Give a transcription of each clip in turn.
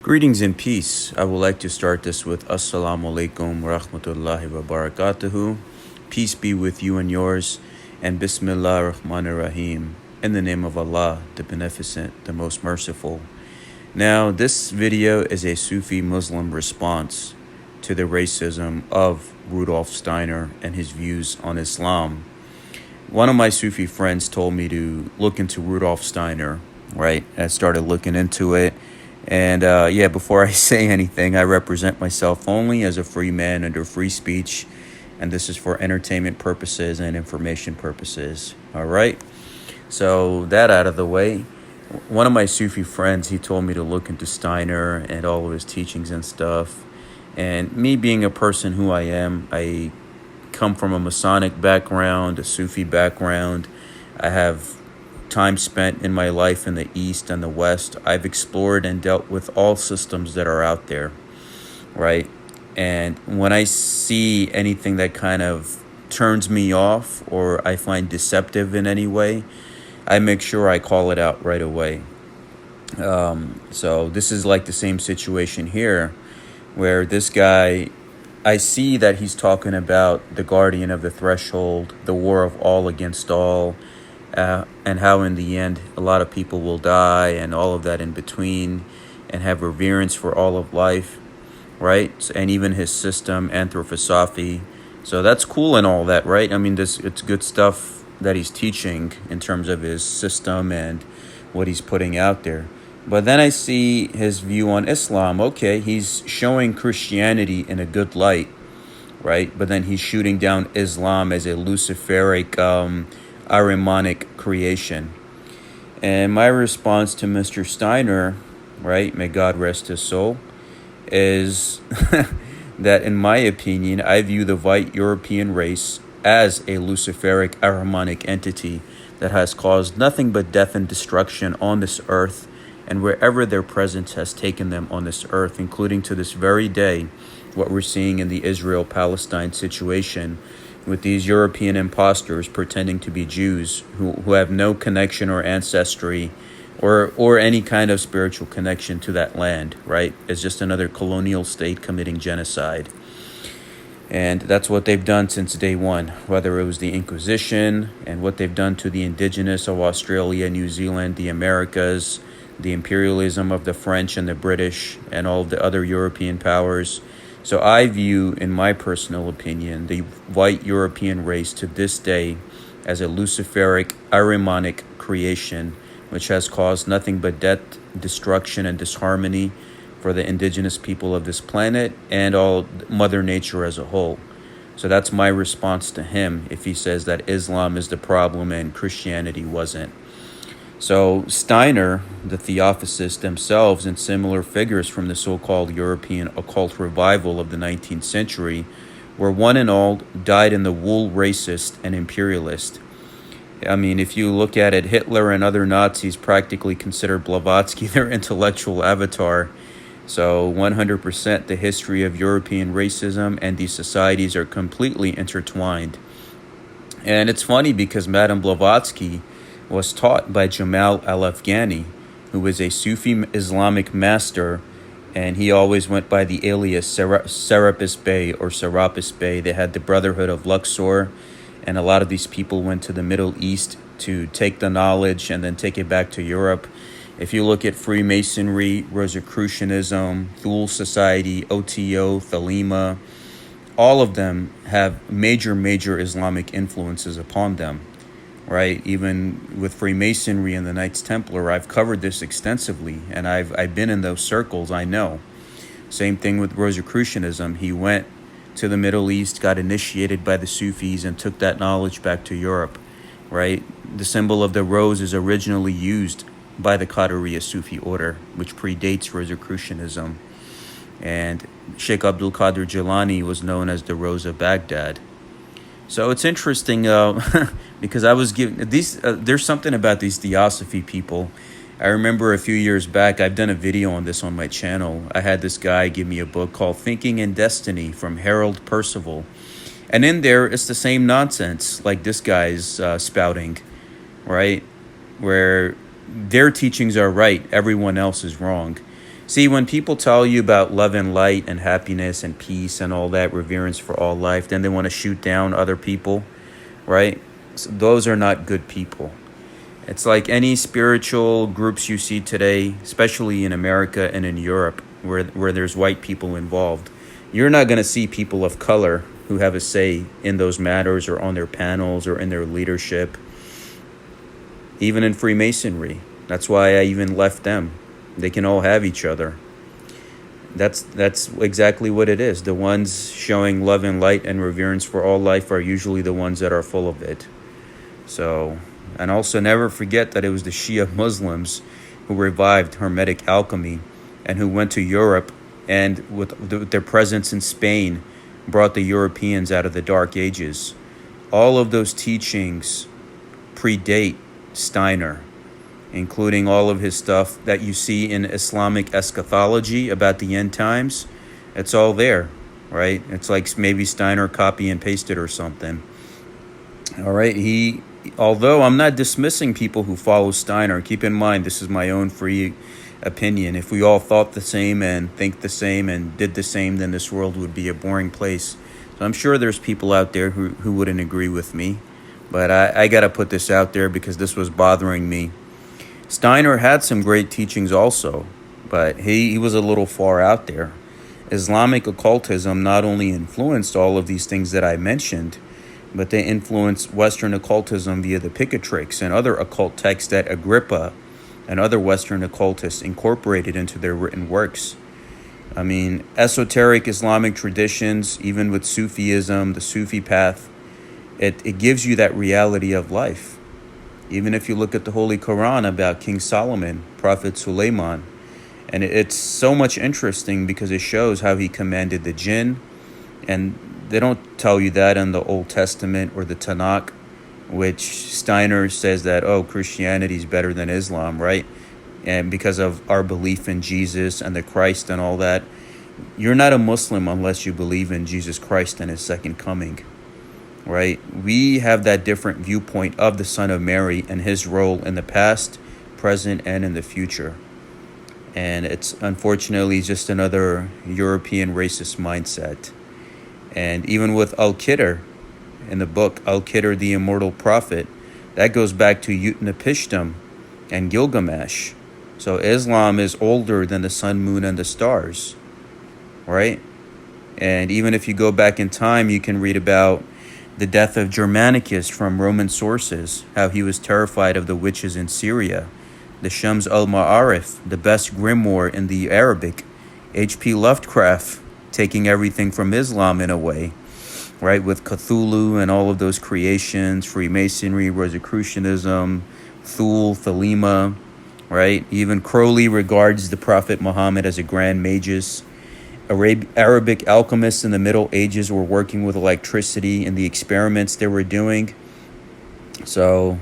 Greetings and peace. I would like to start this with Assalamu alaikum wa rahmatullahi wa barakatuhu. Peace be with you and yours, and Bismillah ar-Rahman ar-Rahim. In the name of Allah, the Beneficent, the Most Merciful. Now, this video is a Sufi Muslim response to the racism of Rudolf Steiner and his views on Islam. One of my Sufi friends told me to look into Rudolf Steiner, right? I started looking into it. And before I say anything, I represent myself only as a free man under free speech. And this is for entertainment purposes and information purposes. All right. So that out of the way, one of my Sufi friends, he told me to look into Steiner and all of his teachings and stuff. And me being a person who I am, I come from a Masonic background, a Sufi background. I have time spent in my life in the East and the West. I've explored and dealt with all systems that are out there, right? And when I see anything that kind of turns me off or I find deceptive in any way, I make sure I call it out right away. So this is like the same situation here, where this guy, I see that he's talking about the guardian of the threshold, the war of all against all, and how in the end a lot of people will die and all of that in between, and have reverence for all of life, right? And even his system, Anthroposophy. So that's cool and all that, right? I mean, it's good stuff that he's teaching in terms of his system and what he's putting out there. But then I see his view on Islam. Okay, he's showing Christianity in a good light, right? But then he's shooting down Islam as a luciferic, Ahrimanic creation. And my response to Mr. Steiner, right, may God rest his soul, is that in my opinion, I view the white European race as a luciferic Ahrimanic entity that has caused nothing but death and destruction on this earth and wherever their presence has taken them on this earth, including to this very day, what we're seeing in the Israel-Palestine situation, with these European imposters pretending to be Jews who have no connection or ancestry or any kind of spiritual connection to that land, right? It's just another colonial state committing genocide. And that's what they've done since day one, whether it was the Inquisition and what they've done to the indigenous of Australia, New Zealand, the Americas, the imperialism of the French and the British and all of the other European powers. So I view, in my personal opinion, the white European race to this day as a luciferic, Ahrimanic creation, which has caused nothing but death, destruction, and disharmony for the indigenous people of this planet and all Mother Nature as a whole. So that's my response to him if he says that Islam is the problem and Christianity wasn't. So Steiner, the Theosophists themselves, and similar figures from the so-called European occult revival of the 19th century were one and all died in the wool racist and imperialist. I mean, if you look at it, Hitler and other Nazis practically considered Blavatsky their intellectual avatar. So 100% the history of European racism and these societies are completely intertwined. And it's funny because Madame Blavatsky was taught by Jamal al-Afghani, who was a Sufi Islamic master, and he always went by the alias Serapis Bey or Serapis Bey. They had the Brotherhood of Luxor, and a lot of these people went to the Middle East to take the knowledge and then take it back to Europe. If you look at Freemasonry, Rosicrucianism, Thule Society, OTO, Thelema, all of them have major Islamic influences upon them. Right, even with Freemasonry and the Knights Templar, I've covered this extensively, and I've been in those circles. I know. Same thing with Rosicrucianism. He went to the Middle East, got initiated by the Sufis, and took that knowledge back to Europe. Right, the symbol of the rose is originally used by the Qadiriya Sufi order, which predates Rosicrucianism, and Sheikh Abdul Qadir Jilani was known as the Rose of Baghdad. So it's interesting because I was given these. There's something about these Theosophy people. I remember a few years back, I've done a video on this on my channel. I had this guy give me a book called Thinking in Destiny from Harold Percival. And in there, it's the same nonsense like this guy's spouting, right? Where their teachings are right, everyone else is wrong. See, when people tell you about love and light and happiness and peace and all that, reverence for all life, then they want to shoot down other people, right? So those are not good people. It's like any spiritual groups you see today, especially in America and in Europe, where there's white people involved. You're not going to see people of color who have a say in those matters or on their panels or in their leadership, even in Freemasonry. That's why I even left them. They can all have each other. That's exactly what it is. The ones showing love and light and reverence for all life are usually the ones that are full of it. So, and also never forget that it was the Shia Muslims who revived Hermetic alchemy and who went to Europe and with their presence in Spain brought the Europeans out of the Dark Ages. All of those teachings predate Steiner, including all of his stuff that you see in Islamic eschatology about the end times. It's all there, right? It's like maybe Steiner copy and pasted or something. All right, although I'm not dismissing people who follow Steiner, keep in mind this is my own free opinion. If we all thought the same and think the same and did the same, then this world would be a boring place. So I'm sure there's people out there who wouldn't agree with me, but I got to put this out there because this was bothering me. Steiner had some great teachings also, but he was a little far out there. Islamic occultism not only influenced all of these things that I mentioned, but they influenced Western occultism via the Picatrix and other occult texts that Agrippa and other Western occultists incorporated into their written works. I mean, esoteric Islamic traditions, even with Sufism, the Sufi path, it gives you that reality of life. Even if you look at the Holy Qur'an about King Solomon, Prophet Suleiman, and it's so much interesting because it shows how he commanded the jinn, and they don't tell you that in the Old Testament or the Tanakh, which Steiner says that, Christianity is better than Islam, right? And because of our belief in Jesus and the Christ and all that. You're not a Muslim unless you believe in Jesus Christ and his second coming, right? We have that different viewpoint of the Son of Mary and his role in the past, present, and in the future. And it's unfortunately just another European racist mindset. And even with Al-Qidr, in the book Al-Qidr, the Immortal Prophet, that goes back to Utnapishtim and Gilgamesh. So Islam is older than the sun, moon, and the stars, right? And even if you go back in time, you can read about the death of Germanicus from Roman sources, how he was terrified of the witches in Syria. The Shams al-Ma'arif, the best grimoire in the Arabic. H.P. Lovecraft, taking everything from Islam in a way, right? With Cthulhu and all of those creations, Freemasonry, Rosicrucianism, Thule, Thelema, right? Even Crowley regards the Prophet Muhammad as a grand magus. Arabic alchemists in the Middle Ages were working with electricity in the experiments they were doing. So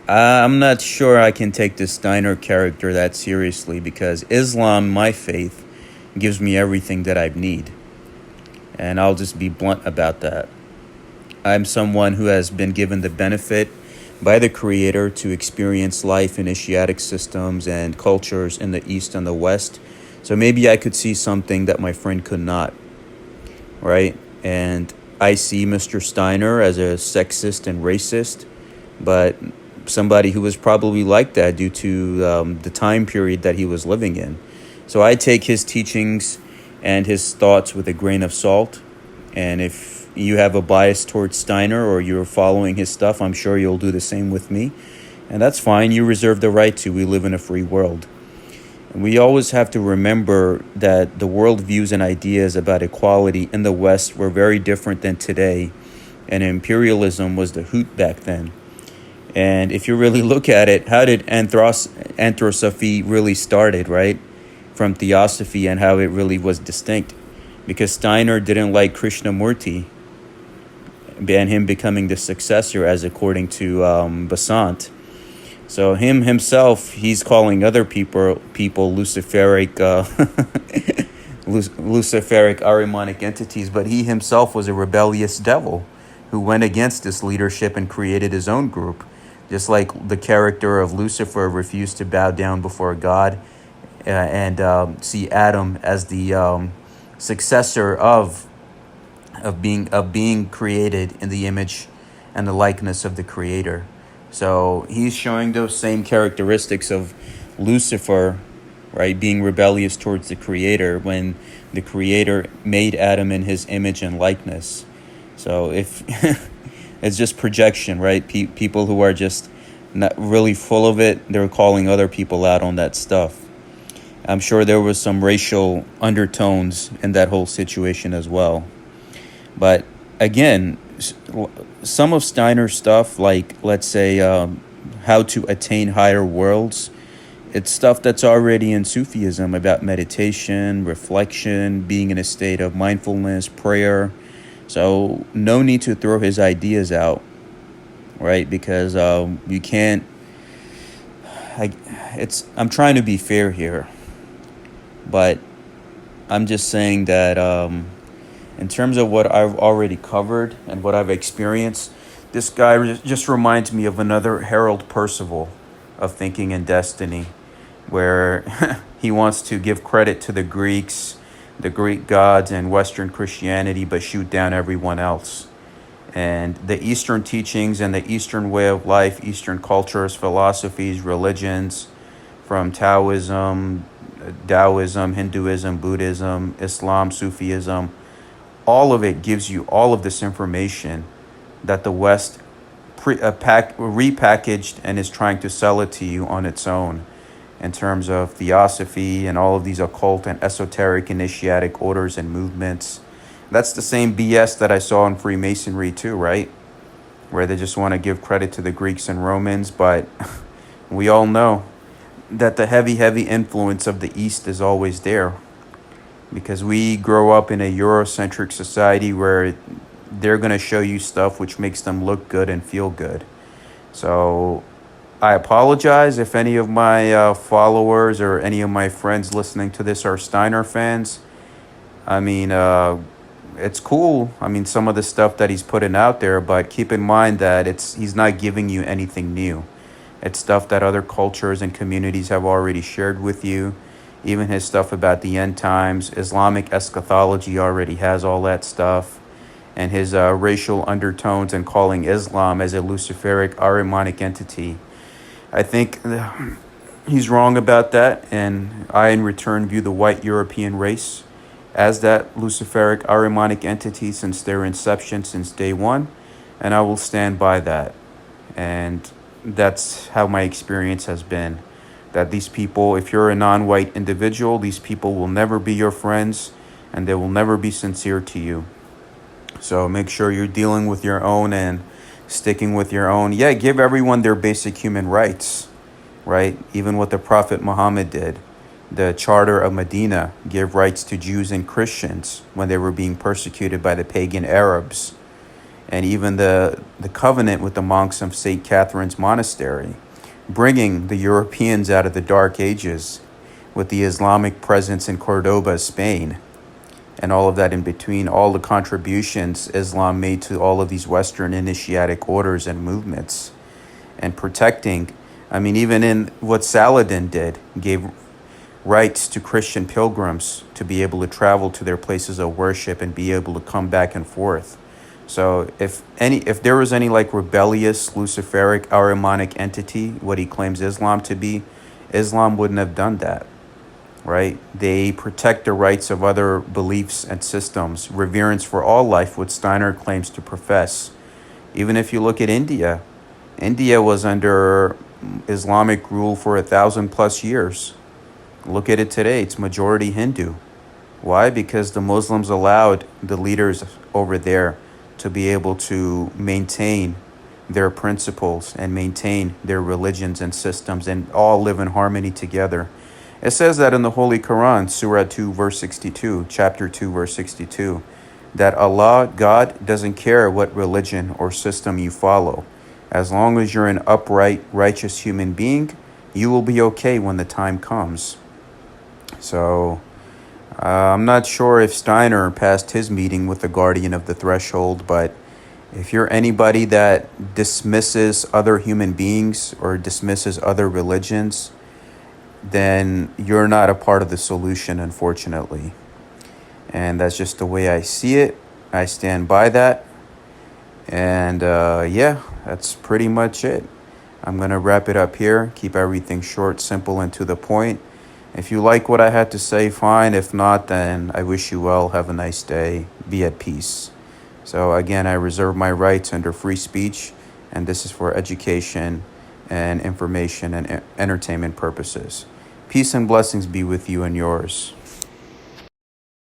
I'm not sure I can take this Steiner character that seriously because Islam, my faith, gives me everything that I need. And I'll just be blunt about that. I'm someone who has been given the benefit by the Creator to experience life in Asiatic systems and cultures in the East and the West. So maybe I could see something that my friend could not, right? And I see Mr. Steiner as a sexist and racist, but somebody who was probably like that due to the time period that he was living in. So I take his teachings and his thoughts with a grain of salt. And if you have a bias towards Steiner or you're following his stuff, I'm sure you'll do the same with me. And that's fine. You reserve the right to. We live in a free world. And we always have to remember that the worldviews and ideas about equality in the West were very different than today. And imperialism was the hoot back then. And if you really look at it, how did Anthroposophy really started, right? From Theosophy and how it really was distinct. Because Steiner didn't like Krishnamurti and him becoming the successor as according to Besant. So himself, he's calling other people luciferic, luciferic Ahrimanic entities, but he himself was a rebellious devil who went against this leadership and created his own group. Just like the character of Lucifer refused to bow down before God and see Adam as the successor of being created in the image and the likeness of the Creator. So he's showing those same characteristics of Lucifer, right, being rebellious towards the Creator when the Creator made Adam in his image and likeness. So if it's just projection, right? People who are just not really full of it, they're calling other people out on that stuff. I'm sure there was some racial undertones in that whole situation as well. But again, some of Steiner's stuff, like, let's say, how to attain higher worlds, it's stuff that's already in Sufism about meditation, reflection, being in a state of mindfulness, prayer. So no need to throw his ideas out, right? Because you can't. I'm trying to be fair here, but I'm just saying that in terms of what I've already covered and what I've experienced, this guy just reminds me of another Harold Percival of Thinking and Destiny, where he wants to give credit to the Greeks, the Greek gods, and Western Christianity, but shoot down everyone else. And the Eastern teachings and the Eastern way of life, Eastern cultures, philosophies, religions, from Taoism, Hinduism, Buddhism, Islam, Sufism, all of it gives you all of this information that the West repackaged and is trying to sell it to you on its own, in terms of Theosophy and all of these occult and esoteric initiatic orders and movements. That's the same BS that I saw in Freemasonry too, right? Where they just want to give credit to the Greeks and Romans, but we all know that the heavy influence of the East is always there, because we grow up in a Eurocentric society where they're going to show you stuff which makes them look good and feel good. So I apologize if any of my followers or any of my friends listening to this are Steiner fans. I mean, it's cool. I mean, some of the stuff that he's putting out there, but keep in mind that he's not giving you anything new. It's stuff that other cultures and communities have already shared with you. Even his stuff about the end times, Islamic eschatology already has all that stuff. And his racial undertones and calling Islam as a luciferic Ahrimanic entity. I think he's wrong about that, and I in return view the white European race as that luciferic Ahrimanic entity since their inception, since day one, and I will stand by that. And that's how my experience has been, that these people, if you're a non-white individual, these people will never be your friends, and they will never be sincere to you. So make sure you're dealing with your own and sticking with your own. Yeah, give everyone their basic human rights, right? Even what the Prophet Muhammad did. The Charter of Medina gave rights to Jews and Christians when they were being persecuted by the pagan Arabs. And even the covenant with the monks of St. Catherine's Monastery, bringing the Europeans out of the Dark Ages with the Islamic presence in Cordoba, Spain, and all of that in between, all the contributions Islam made to all of these Western initiatic orders and movements, and protecting, I mean, even in what Saladin did, gave rights to Christian pilgrims to be able to travel to their places of worship and be able to come back and forth. So if there was any like rebellious, luciferic, Ahrimanic entity, what he claims Islam to be, Islam wouldn't have done that. Right? They protect the rights of other beliefs and systems, reverence for all life, what Steiner claims to profess. Even if you look at India, India was under Islamic rule for 1,000+ years. Look at it today, it's majority Hindu. Why? Because the Muslims allowed the leaders over there to be able to maintain their principles and maintain their religions and systems and all live in harmony together. It says that in the Holy Quran, Surah 2, verse 62, chapter 2, verse 62, that Allah, God, doesn't care what religion or system you follow. As long as you're an upright, righteous human being, you will be okay when the time comes. So, I'm not sure if Steiner passed his meeting with the guardian of the threshold, but if you're anybody that dismisses other human beings or dismisses other religions, then you're not a part of the solution, unfortunately. And that's just the way I see it. I stand by that. And yeah, that's pretty much it. I'm going to wrap it up here, keep everything short, simple, and to the point. If you like what I had to say, fine. If not, then I wish you well. Have a nice day. Be at peace. So again, I reserve my rights under free speech, and this is for education and information and entertainment purposes. Peace and blessings be with you and yours.